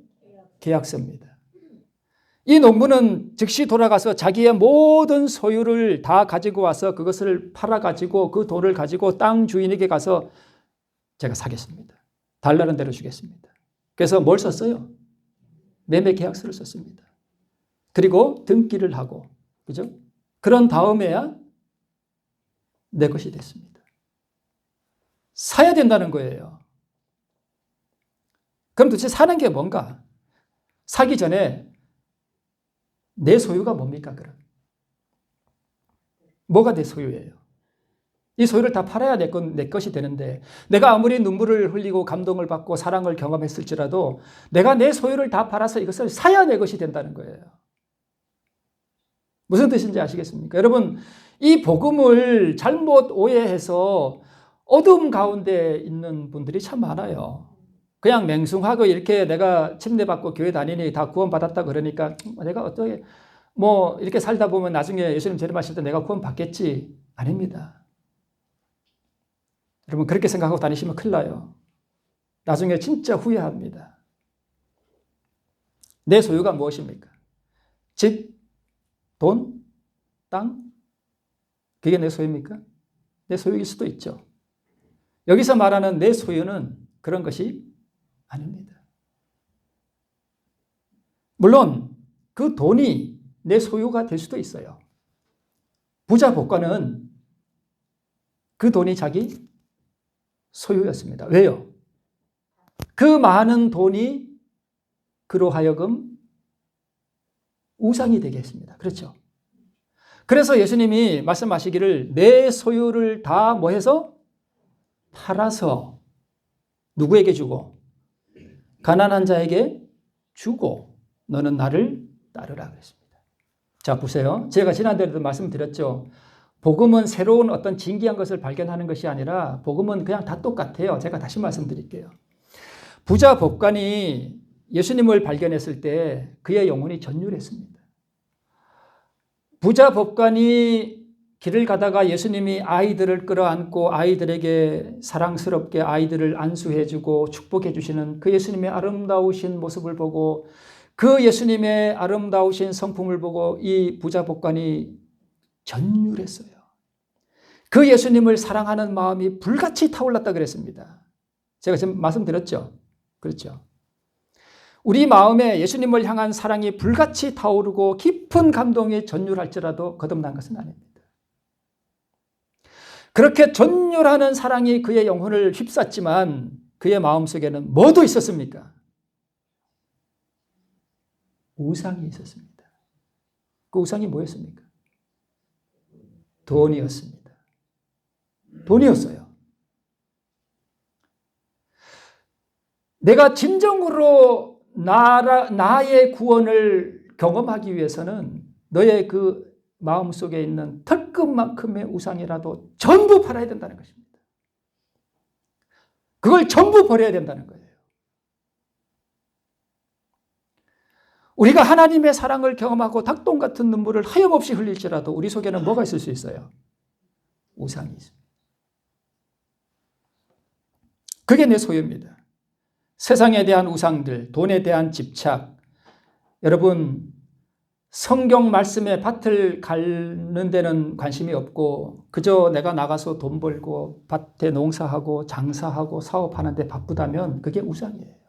계약서입니다. 이 농부는 즉시 돌아가서 자기의 모든 소유를 다 가지고 와서 그것을 팔아가지고 그 돈을 가지고 땅 주인에게 가서 제가 사겠습니다. 달라는 대로 주겠습니다. 그래서 뭘 썼어요? 매매 계약서를 썼습니다. 그리고 등기를 하고, 그죠? 그런 다음에야 내 것이 됐습니다. 사야 된다는 거예요. 그럼 도대체 사는 게 뭔가? 사기 전에 내 소유가 뭡니까, 그럼? 뭐가 내 소유예요? 이 소유를 다 팔아야 내 것이 되는데, 내가 아무리 눈물을 흘리고 감동을 받고 사랑을 경험했을지라도 내가 내 소유를 다 팔아서 이것을 사야 내 것이 된다는 거예요. 무슨 뜻인지 아시겠습니까? 여러분, 이 복음을 잘못 오해해서 어둠 가운데 있는 분들이 참 많아요. 그냥 맹숭하고 이렇게 내가 침례받고 교회 다니니 다 구원받았다 그러니까 내가 어떻게 뭐 이렇게 살다 보면 나중에 예수님 재림하실 때 내가 구원받겠지. 아닙니다. 여러분 그렇게 생각하고 다니시면 큰일 나요. 나중에 진짜 후회합니다. 내 소유가 무엇입니까? 집, 돈, 땅? 그게 내 소유입니까? 내 소유일 수도 있죠. 여기서 말하는 내 소유는 그런 것이 아닙니다. 물론 그 돈이 내 소유가 될 수도 있어요. 부자 복권은 그 돈이 자기 소유였습니다. 왜요? 그 많은 돈이 그로 하여금 우상이 되게 했습니다. 그렇죠? 그래서 예수님이 말씀하시기를 내 소유를 다 뭐 해서 팔아서 누구에게 주고 가난한 자에게 주고 너는 나를 따르라 그랬습니다. 자 보세요. 제가 지난달에도 말씀드렸죠. 복음은 새로운 어떤 진기한 것을 발견하는 것이 아니라 복음은 그냥 다 똑같아요. 제가 다시 말씀드릴게요. 부자 법관이 예수님을 발견했을 때 그의 영혼이 전율했습니다. 부자 법관이 길을 가다가 예수님이 아이들을 끌어안고 아이들에게 사랑스럽게 아이들을 안수해주고 축복해주시는 그 예수님의 아름다우신 모습을 보고 그 예수님의 아름다우신 성품을 보고 이 부자 법관이 전율했어요. 그 예수님을 사랑하는 마음이 불같이 타올랐다 그랬습니다. 제가 지금 말씀드렸죠? 그렇죠. 우리 마음에 예수님을 향한 사랑이 불같이 타오르고 깊은 감동이 전율할지라도 거듭난 것은 아닙니다. 그렇게 전율하는 사랑이 그의 영혼을 휩쌌지만 그의 마음속에는 뭐도 있었습니까? 우상이 있었습니다. 그 우상이 뭐였습니까? 돈이었습니다. 돈이었어요. 내가 진정으로 나의 구원을 경험하기 위해서는 너의 그 마음속에 있는 털끝만큼의 우상이라도 전부 팔아야 된다는 것입니다. 그걸 전부 버려야 된다는 거예요. 우리가 하나님의 사랑을 경험하고 닭똥 같은 눈물을 하염없이 흘릴지라도 우리 속에는 뭐가 있을 수 있어요? 우상이 있습니다. 그게 내 소유입니다. 세상에 대한 우상들, 돈에 대한 집착. 여러분, 성경 말씀에 밭을 가는 데는 관심이 없고 그저 내가 나가서 돈 벌고 밭에 농사하고 장사하고 사업하는 데 바쁘다면 그게 우상이에요.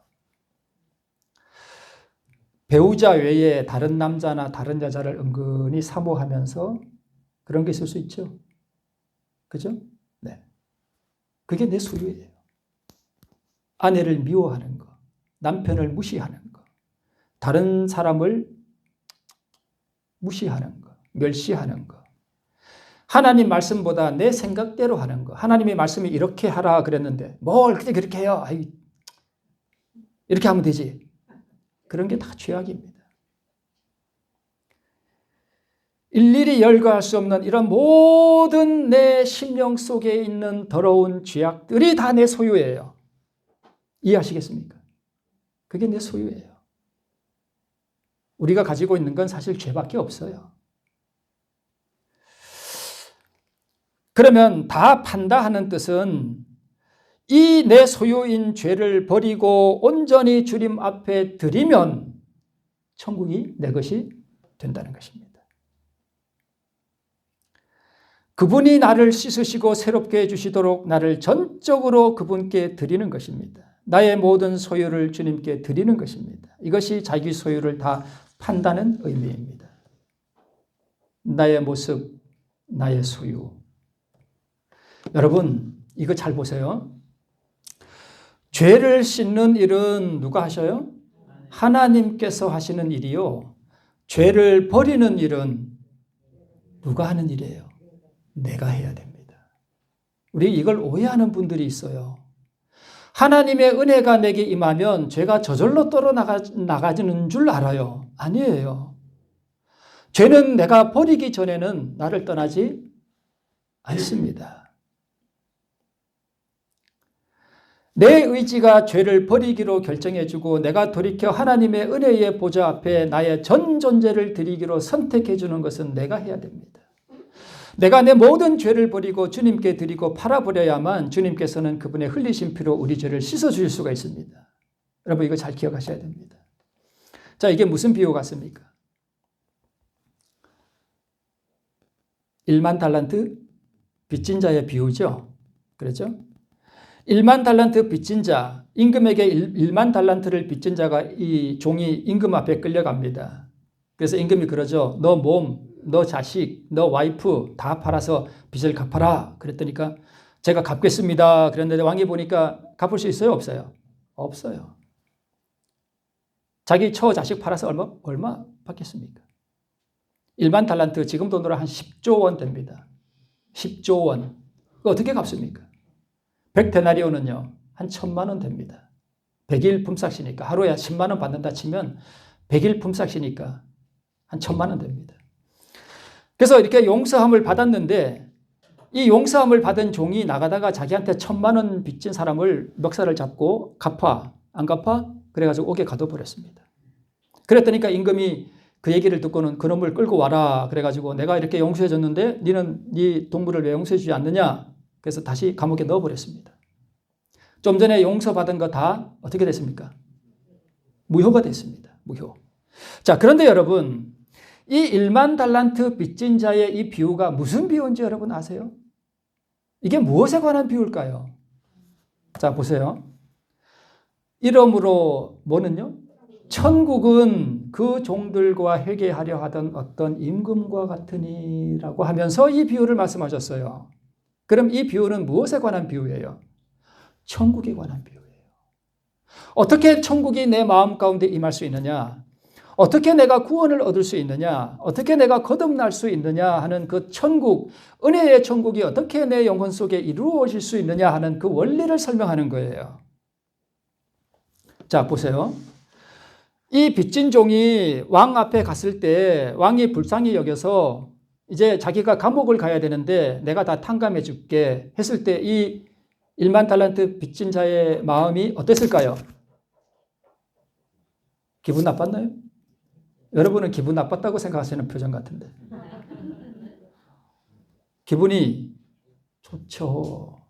배우자 외에 다른 남자나 다른 여자를 은근히 사모하면서 그런 게 있을 수 있죠. 그죠? 네. 그게 내 소유예요. 아내를 미워하는 거, 남편을 무시하는 거, 다른 사람을 무시하는 거, 멸시하는 거, 하나님 말씀보다 내 생각대로 하는 거. 하나님의 말씀이 이렇게 하라 그랬는데 뭘 그렇게 해요? 아이, 이렇게 하면 되지. 그런 게 다 죄악입니다. 일일이 열거할 수 없는 이런 모든 내 심령 속에 있는 더러운 죄악들이 다 내 소유예요. 이해하시겠습니까? 그게 내 소유예요. 우리가 가지고 있는 건 사실 죄밖에 없어요. 그러면 다 판다 하는 뜻은 이 내 소유인 죄를 버리고 온전히 주님 앞에 드리면 천국이 내 것이 된다는 것입니다. 그분이 나를 씻으시고 새롭게 해주시도록 나를 전적으로 그분께 드리는 것입니다. 나의 모든 소유를 주님께 드리는 것입니다. 이것이 자기 소유를 다 판다는 의미입니다. 나의 모습, 나의 소유. 여러분, 이거 잘 보세요. 죄를 씻는 일은 누가 하셔요? 하나님께서 하시는 일이요. 죄를 버리는 일은 누가 하는 일이에요? 내가 해야 됩니다. 우리 이걸 오해하는 분들이 있어요. 하나님의 은혜가 내게 임하면 죄가 저절로 나가지는 줄 알아요. 아니에요. 죄는 내가 버리기 전에는 나를 떠나지 않습니다. 내 의지가 죄를 버리기로 결정해주고 내가 돌이켜 하나님의 은혜의 보좌 앞에 나의 전 존재를 드리기로 선택해주는 것은 내가 해야 됩니다. 내가 내 모든 죄를 버리고 주님께 드리고 팔아버려야만 주님께서는 그분의 흘리신 피로 우리 죄를 씻어주실 수가 있습니다. 여러분 이거 잘 기억하셔야 됩니다. 자, 이게 무슨 비유 같습니까? 1만 달란트 빚진 자의 비유죠. 그렇죠? 1만 달란트 빚진 자, 임금에게 1만 달란트를 빚진 자가 이 종이 임금 앞에 끌려갑니다. 그래서 임금이 그러죠. 너 몸, 너 자식, 너 와이프 다 팔아서 빚을 갚아라. 그랬더니까 제가 갚겠습니다. 그랬는데 왕이 보니까 갚을 수 있어요? 없어요? 없어요. 자기 처 자식 팔아서 얼마 받겠습니까? 1만 달란트 지금 돈으로 한 10조 원 됩니다. 10조 원. 어떻게 갚습니까? 100데나리온은요. 한 1,000만 원 됩니다. 100일 품삯이니까 하루에 10만 원 받는다 치면 100일 품삯이니까 한 1,000만 원 됩니다. 그래서 이렇게 용서함을 받았는데 이 용서함을 받은 종이 나가다가 자기한테 1,000만 원 빚진 사람을 멱살을 잡고 갚아 안 갚아? 그래가지고 옥에 가둬버렸습니다. 그랬더니까 임금이 그 얘기를 듣고는 그놈을 끌고 와라. 그래가지고 내가 이렇게 용서해줬는데 너는 네 동물을 왜 용서해주지 않느냐? 그래서 다시 감옥에 넣어버렸습니다. 좀 전에 용서받은 거 다 어떻게 됐습니까? 무효가 됐습니다. 무효. 자, 그런데 여러분 이 1만 달란트 빚진 자의 이 비유가 무슨 비유인지 여러분 아세요? 이게 무엇에 관한 비유일까요? 자, 보세요. 이러므로 뭐는요? 천국은 그 종들과 회개하려 하던 어떤 임금과 같으니라고 하면서 이 비유를 말씀하셨어요. 그럼 이 비유는 무엇에 관한 비유예요? 천국에 관한 비유예요. 어떻게 천국이 내 마음 가운데 임할 수 있느냐? 어떻게 내가 구원을 얻을 수 있느냐? 어떻게 내가 거듭날 수 있느냐 하는 그 천국, 은혜의 천국이 어떻게 내 영혼 속에 이루어질 수 있느냐 하는 그 원리를 설명하는 거예요. 자, 보세요. 이 빚진 종이 왕 앞에 갔을 때 왕이 불쌍히 여겨서 이제 자기가 감옥을 가야 되는데 내가 다 탕감해 줄게 했을 때 이 1만 달란트 빚진 자의 마음이 어땠을까요? 기분 나빴나요? 여러분은 기분 나빴다고 생각하시는 표정 같은데. 기분이 좋죠.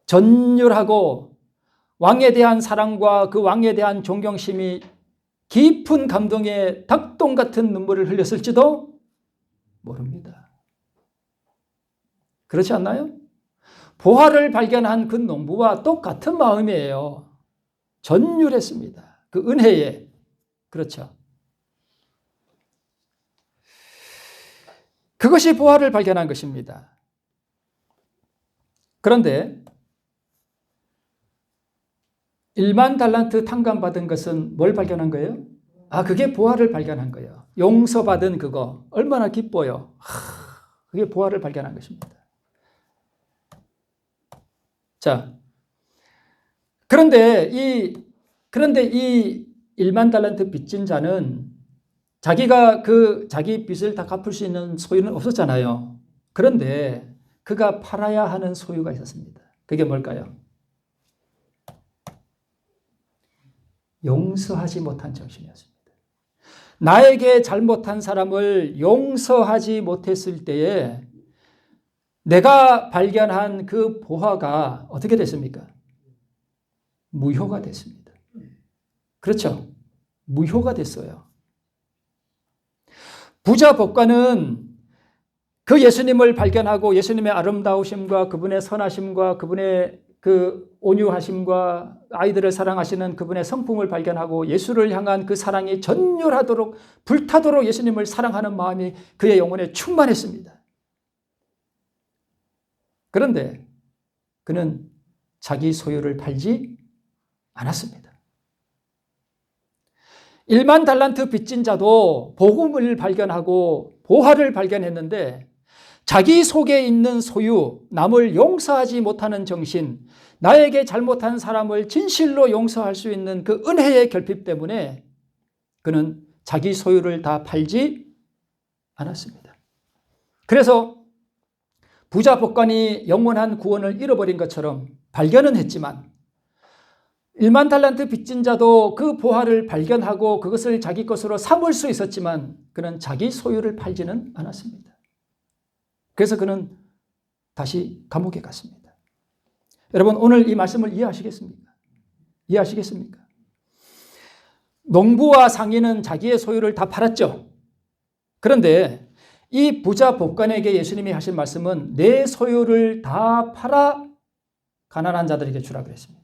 전율하고 왕에 대한 사랑과 그 왕에 대한 존경심이 깊은 감동에 닭똥 같은 눈물을 흘렸을지도 모릅니다. 그렇지 않나요? 보화를 발견한 그 농부와 똑같은 마음이에요. 전율했습니다. 그 은혜에. 그렇죠. 그것이 보화를 발견한 것입니다. 그런데 1만 달란트 탕감받은 것은 뭘 발견한 거예요? 그게 보화를 발견한 거예요. 용서받은 그거 얼마나 기뻐요. 그게 보화를 발견한 것입니다. 자, 그런데 이 1만 달란트 빚진 자는 자기가 자기 빚을 다 갚을 수 있는 소유는 없었잖아요. 그런데 그가 팔아야 하는 소유가 있었습니다. 그게 뭘까요? 용서하지 못한 정신이었습니다. 나에게 잘못한 사람을 용서하지 못했을 때에 내가 발견한 그 보화가 어떻게 됐습니까? 무효가 됐습니다. 그렇죠? 무효가 됐어요. 부자 법관은 그 예수님을 발견하고 예수님의 아름다우심과 그분의 선하심과 그분의 그 온유하심과 아이들을 사랑하시는 그분의 성품을 발견하고 예수를 향한 그 사랑이 전율하도록 불타도록 예수님을 사랑하는 마음이 그의 영혼에 충만했습니다. 그런데 그는 자기 소유를 팔지 않았습니다. 1만 달란트 빚진 자도 복음을 발견하고 보화를 발견했는데 자기 속에 있는 소유, 남을 용서하지 못하는 정신, 나에게 잘못한 사람을 진실로 용서할 수 있는 그 은혜의 결핍 때문에 그는 자기 소유를 다 팔지 않았습니다. 그래서 부자 법관이 영원한 구원을 잃어버린 것처럼 발견은 했지만 1만 달란트 빚진 자도 그 보화를 발견하고 그것을 자기 것으로 삼을 수 있었지만 그는 자기 소유를 팔지는 않았습니다. 그래서 그는 다시 감옥에 갔습니다. 여러분 오늘 이 말씀을 이해하시겠습니까? 이해하시겠습니까? 농부와 상인은 자기의 소유를 다 팔았죠. 그런데 이 부자 법관에게 예수님이 하신 말씀은 내 소유를 다 팔아 가난한 자들에게 주라 그랬습니다.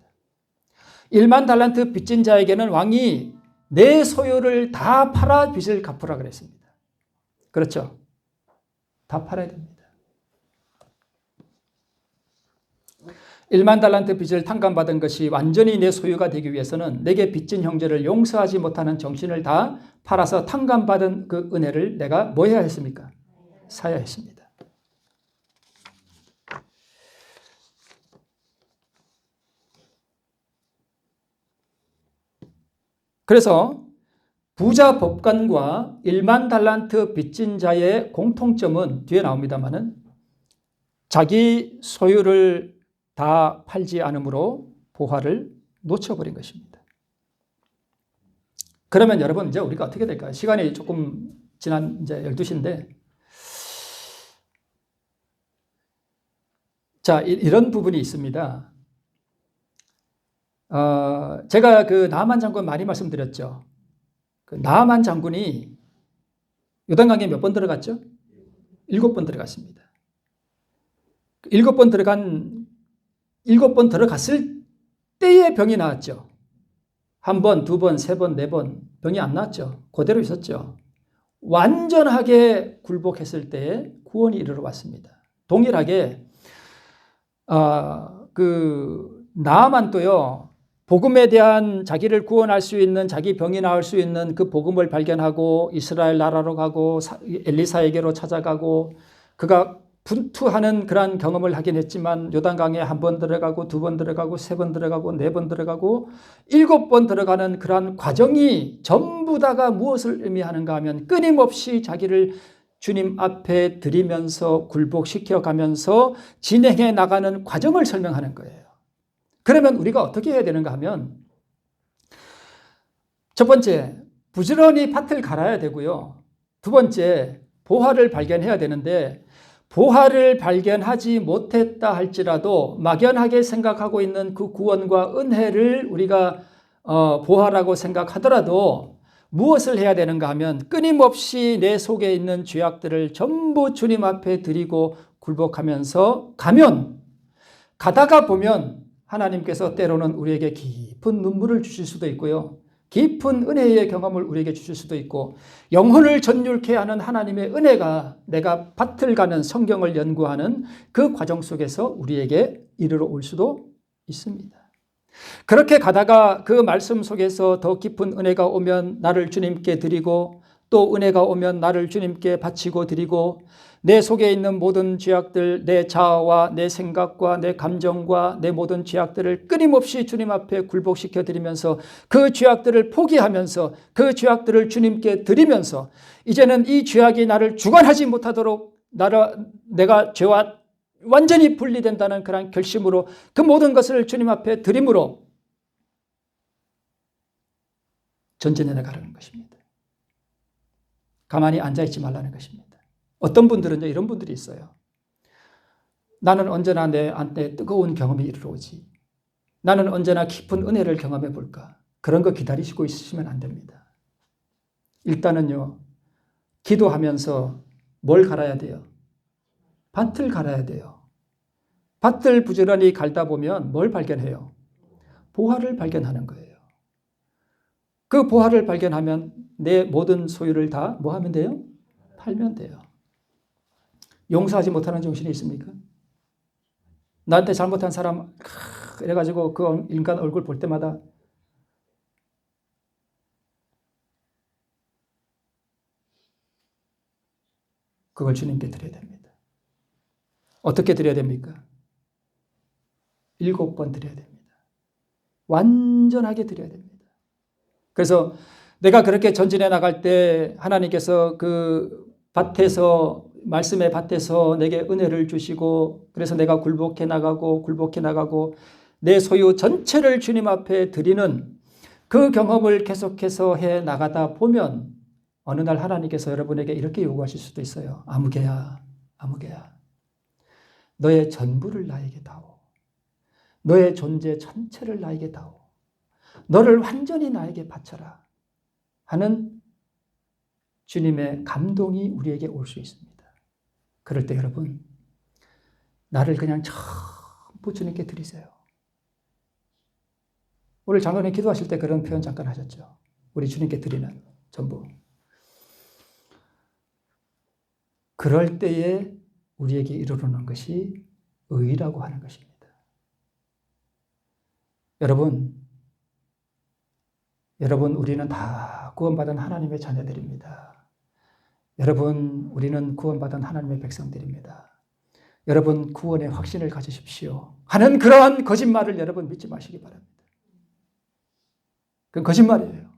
1만 달란트 빚진 자에게는 왕이 내 소유를 다 팔아 빚을 갚으라 그랬습니다. 그렇죠? 다 팔아야 됩니다. 1만 달란트 빚을 탕감받은 것이 완전히 내 소유가 되기 위해서는 내게 빚진 형제를 용서하지 못하는 정신을 다 팔아서 탕감받은 그 은혜를 내가 뭐 해야 했습니까? 사야 했습니다. 그래서 부자 법관과 1만 달란트 빚진 자의 공통점은 뒤에 나옵니다마는 자기 소유를 다 팔지 않으므로 보화를 놓쳐버린 것입니다. 그러면 여러분 이제 우리가 어떻게 될까요? 시간이 조금 지난 이제 12시인데 자, 이런 부분이 있습니다. 제가 그 나아만 장군 많이 말씀드렸죠. 그 나아만 장군이 요단강에 몇 번 들어갔죠? 7번 들어갔습니다. 7번 들어갔을 때에 병이 나왔죠. 한 번, 두 번, 세 번, 네 번 병이 안 나왔죠. 그대로 있었죠. 완전하게 굴복했을 때에 구원이 이르러 왔습니다. 동일하게 그 나아만도요. 복음에 대한 자기를 구원할 수 있는 자기 병이 나을 수 있는 그 복음을 발견하고 이스라엘 나라로 가고 엘리사에게로 찾아가고 그가 분투하는 그러한 경험을 하긴 했지만 요단강에 한 번 들어가고 두 번 들어가고 세 번 들어가고 네 번 들어가고 7번 들어가는 그러한 과정이 전부 다가 무엇을 의미하는가 하면 끊임없이 자기를 주님 앞에 드리면서 굴복시켜 가면서 진행해 나가는 과정을 설명하는 거예요. 그러면 우리가 어떻게 해야 되는가 하면 첫 번째, 부지런히 밭을 갈아야 되고요. 두 번째, 보화를 발견해야 되는데 보화를 발견하지 못했다 할지라도 막연하게 생각하고 있는 그 구원과 은혜를 우리가 보화라고 생각하더라도 무엇을 해야 되는가 하면 끊임없이 내 속에 있는 죄악들을 전부 주님 앞에 드리고 굴복하면서 가다가 보면 하나님께서 때로는 우리에게 깊은 눈물을 주실 수도 있고요. 깊은 은혜의 경험을 우리에게 주실 수도 있고 영혼을 전율케 하는 하나님의 은혜가 내가 밭을 가는 성경을 연구하는 그 과정 속에서 우리에게 이르러 올 수도 있습니다. 그렇게 가다가 그 말씀 속에서 더 깊은 은혜가 오면 나를 주님께 드리고 또 은혜가 오면 나를 주님께 바치고 드리고 내 속에 있는 모든 죄악들, 내 자아와 내 생각과 내 감정과 내 모든 죄악들을 끊임없이 주님 앞에 굴복시켜 드리면서 그 죄악들을 포기하면서 그 죄악들을 주님께 드리면서 이제는 이 죄악이 나를 주관하지 못하도록 내가 죄와 완전히 분리된다는 그런 결심으로 그 모든 것을 주님 앞에 드림으로 전진해 나가라는 것입니다. 가만히 앉아있지 말라는 것입니다. 어떤 분들은 이런 분들이 있어요. 나는 언제나 내 안에 뜨거운 경험이 이르러오지. 나는 언제나 깊은 은혜를 경험해 볼까. 그런 거 기다리시고 있으시면 안 됩니다. 일단은요, 기도하면서 뭘 갈아야 돼요? 밭을 갈아야 돼요. 밭을 부지런히 갈다 보면 뭘 발견해요? 보화를 발견하는 거예요. 그 보화를 발견하면 내 모든 소유를 다 뭐 하면 돼요? 팔면 돼요. 용서하지 못하는 정신이 있습니까? 나한테 잘못한 사람 이래가지고 그 인간 얼굴 볼 때마다 그걸 주님께 드려야 됩니다. 어떻게 드려야 됩니까? 7번 드려야 됩니다. 완전하게 드려야 됩니다. 그래서 내가 그렇게 전진해 나갈 때 하나님께서 그 밭에서 말씀의 밭에서 내게 은혜를 주시고 그래서 내가 굴복해 나가고 내 소유 전체를 주님 앞에 드리는 그 경험을 계속해서 해 나가다 보면 어느 날 하나님께서 여러분에게 이렇게 요구하실 수도 있어요. 아무개야 너의 전부를 나에게 다오. 너의 존재 전체를 나에게 다오. 너를 완전히 나에게 바쳐라 하는 주님의 감동이 우리에게 올 수 있습니다. 그럴 때 여러분, 나를 그냥 전부 주님께 드리세요. 오늘 장로님 기도하실 때 그런 표현 잠깐 하셨죠. 우리 주님께 드리는 전부. 그럴 때에 우리에게 이르러오는 것이 의라고 하는 것입니다. 여러분, 우리는 다 구원받은 하나님의 자녀들입니다. 여러분, 우리는 구원받은 하나님의 백성들입니다. 여러분, 구원의 확신을 가지십시오. 하는 그러한 거짓말을 여러분 믿지 마시기 바랍니다. 그건 거짓말이에요.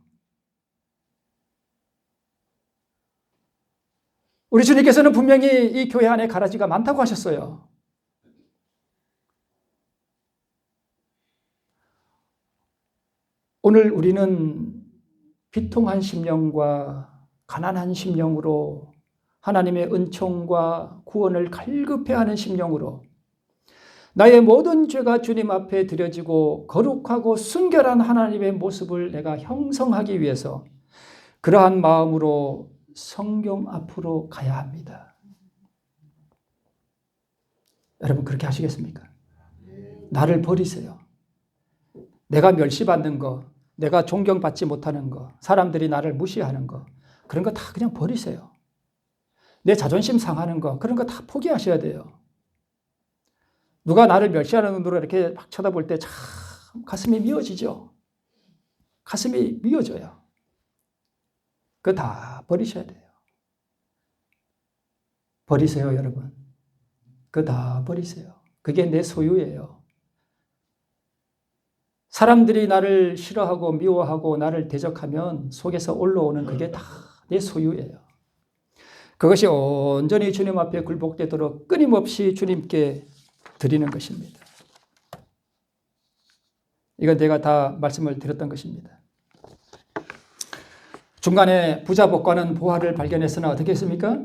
우리 주님께서는 분명히 이 교회 안에 가라지가 많다고 하셨어요. 오늘 우리는 비통한 심령과 가난한 심령으로 하나님의 은총과 구원을 갈급해하는 심령으로 나의 모든 죄가 주님 앞에 드려지고 거룩하고 순결한 하나님의 모습을 내가 형성하기 위해서 그러한 마음으로 성경 앞으로 가야 합니다. 여러분 그렇게 하시겠습니까? 나를 버리세요. 내가 멸시받는 거, 내가 존경받지 못하는 거, 사람들이 나를 무시하는 거 그런 거 다 그냥 버리세요. 내 자존심 상하는 거 그런 거 다 포기하셔야 돼요. 누가 나를 멸시하는 눈으로 이렇게 막 쳐다볼 때 참 가슴이 미어지죠. 가슴이 미어져요. 그거 다 버리셔야 돼요. 버리세요, 여러분. 그거 다 버리세요. 그게 내 소유예요. 사람들이 나를 싫어하고 미워하고 나를 대적하면 속에서 올라오는 그게 다 내 소유예요. 그것이 온전히 주님 앞에 굴복되도록 끊임없이 주님께 드리는 것입니다. 이건 제가 다 말씀을 드렸던 것입니다. 중간에 부자 복과는 보화를 발견했으나 어떻게 했습니까?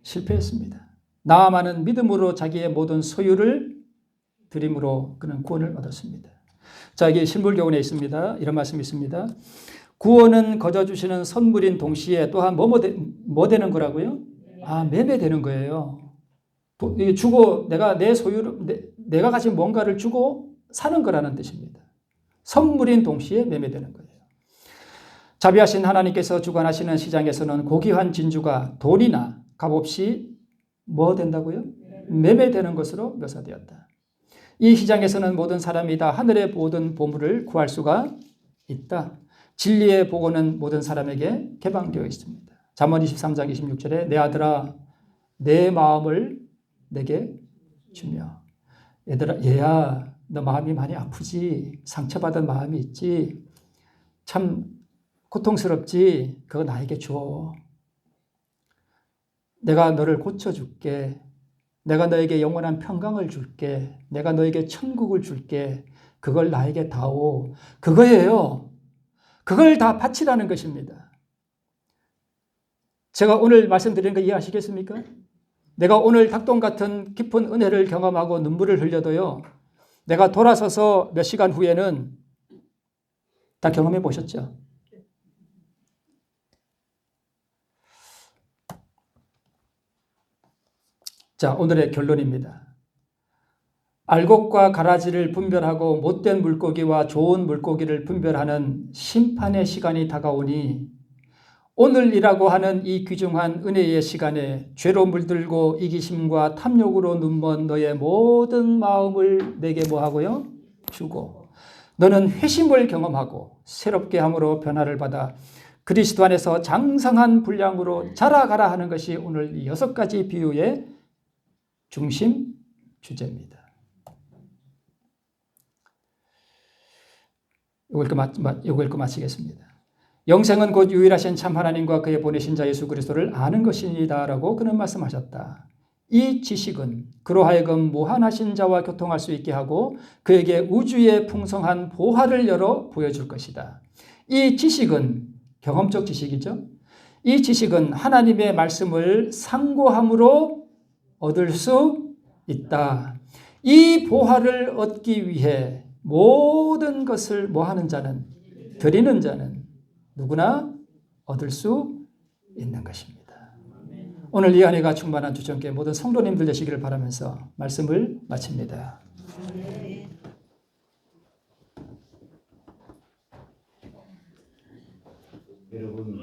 실패했습니다. 나아만은 믿음으로 자기의 모든 소유를 드림으로 그는 구원을 얻었습니다. 자, 이게 신불교훈에 있습니다. 이런 말씀이 있습니다. 구원은 거저 주시는 선물인 동시에 또한 뭐 되는 거라고요? 매매되는 거예요. 주고 내가 내 소유를 내가 가진 뭔가를 주고 사는 거라는 뜻입니다. 선물인 동시에 매매되는 거예요. 자비하신 하나님께서 주관하시는 시장에서는 고귀한 진주가 돈이나 값없이 뭐 된다고요? 매매되는 것으로 묘사되었다. 이 시장에서는 모든 사람이 다 하늘의 모든 보물을 구할 수가 있다. 진리의 복음은 모든 사람에게 개방되어 있습니다. 잠언 23장 26절에 내 아들아 내 마음을 내게 주며. 얘들아, 얘야 너 마음이 많이 아프지? 상처받은 마음이 있지? 참 고통스럽지? 그거 나에게 줘. 내가 너를 고쳐줄게. 내가 너에게 영원한 평강을 줄게. 내가 너에게 천국을 줄게. 그걸 나에게 다오. 그거예요. 그걸 다 바치라는 것입니다. 제가 오늘 말씀드린 거 이해하시겠습니까? 내가 오늘 닭똥 같은 깊은 은혜를 경험하고 눈물을 흘려도요. 내가 돌아서서 몇 시간 후에는 다 경험해 보셨죠? 자, 오늘의 결론입니다. 알곡과 가라지를 분별하고 못된 물고기와 좋은 물고기를 분별하는 심판의 시간이 다가오니 오늘이라고 하는 이 귀중한 은혜의 시간에 죄로 물들고 이기심과 탐욕으로 눈먼 너의 모든 마음을 내게 뭐하고요? 주고 너는 회심을 경험하고 새롭게 함으로 변화를 받아 그리스도 안에서 장성한 분량으로 자라가라 하는 것이 오늘 이 6가지 비유의 중심 주제입니다. 이거 읽고 마치겠습니다. 영생은 곧 유일하신 참 하나님과 그의 보내신 자 예수 그리스도를 아는 것이니다라고 그는 말씀하셨다. 이 지식은 그로 하여금 무한하신 자와 교통할 수 있게 하고 그에게 우주의 풍성한 보화를 열어 보여줄 것이다. 이 지식은 경험적 지식이죠. 이 지식은 하나님의 말씀을 상고함으로 얻을 수 있다. 이 보화를 얻기 위해 모든 것을 뭐하는 자는, 드리는 자는 누구나 얻을 수 있는 것입니다. 오늘 이 은혜가 충만한 주천께 모든 성도님들 되시기를 바라면서 말씀을 마칩니다. 여러분